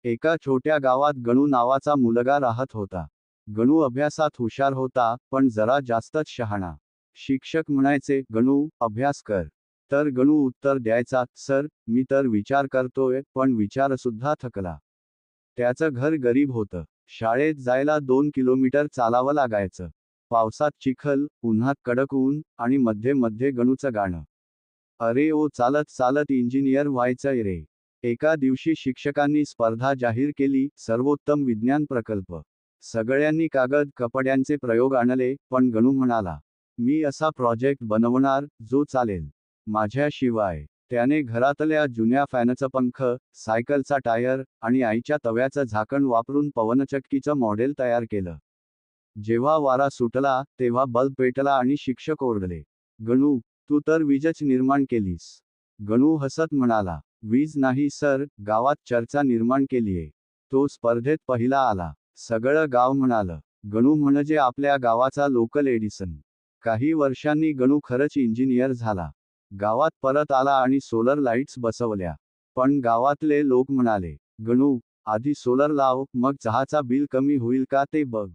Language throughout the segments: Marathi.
एका छोट्या गावात गणू नावाचा मुलगा राहत होता. गणू अभ्यासात हुशार होता, पण जरा जास्तच शहाणा. शिक्षक म्हणायचे, गणू, अभ्यास कर. तर गणू उत्तर द्यायचा, सर, मी तर विचार करतोय, पण विचारसुद्धा थकला. त्याचं घर गरीब होतं. शाळेत जायला 2 किलोमीटर चालावं लागायचं. पावसात चिखल, उन्हात कडक ऊन, आणि मध्ये मध्ये गणूचं गाणं. अरे ओ चालत चालत इंजिनियर व्हायचंय रे. एका दिवशी शिक्षकांनी स्पर्धा जाहीर केली, सर्वोत्तम विज्ञान प्रकल्प. सगळ्यांनी कागद कपड्यांचे प्रयोग आणले, पण गणू म्हणाला, मी असा प्रोजेक्ट बनवणार, जो चालेल माझ्याशिवाय. त्याने घरातल्या जुन्या फॅनचं पंख, सायकलचा टायर, आणि आईच्या तव्याचं झाकण वापरून पवनचक्कीचं मॉडेल तयार केलं. जेव्हा वारा सुटला, तेव्हा बल्ब पेटला आणि शिक्षक ओरडले, गणू, तू तर वीजच निर्माण केलीस. गणू हसत म्हणाला, वीज नाही सर, गावात चर्चा निर्माण केलीये. तो स्पर्धेत पहिला आला. सगळं गाव म्हणालं, गणू म्हणजे आपल्या गावाचा लोकल एडिसन. काही वर्षांनी गणू खरंच इंजिनियर झाला. गावात परत आला आणि सोलर लाईट्स बसवल्या. पण गावातले लोक म्हणाले, गणू, आधी सोलर लाव, मग चहाचा बिल कमी होईल का ते बघ.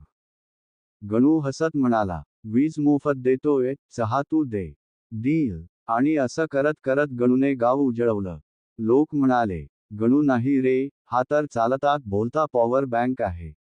गणू हसत म्हणाला, वीज मोफत देतोय, चहा तू दे. डील. आणि असं करत करत गणूने गाव उजळवलं. लोक म्हणाले, गणू नाही रे, हा तर चालता बोलता पॉवर बँक आहे.